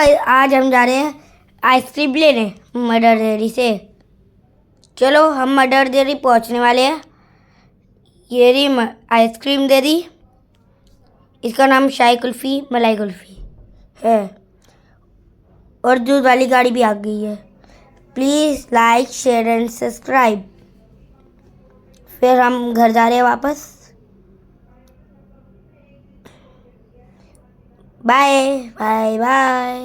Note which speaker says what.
Speaker 1: Guys, आज हम जा रहे हैं आइसक्रीम लेने मदर डेयरी से। चलो हम मदर डेयरी पहुंचने वाले हैं। ये रही आइसक्रीम डेयरी। इसका नाम शाही कुल्फ़ी मलाई कुल्फ़ी है और दूध वाली गाड़ी भी आ गई है। Please like share and subscribe. फिर हम घर जा रहे हैं वापस। Bye bye bye.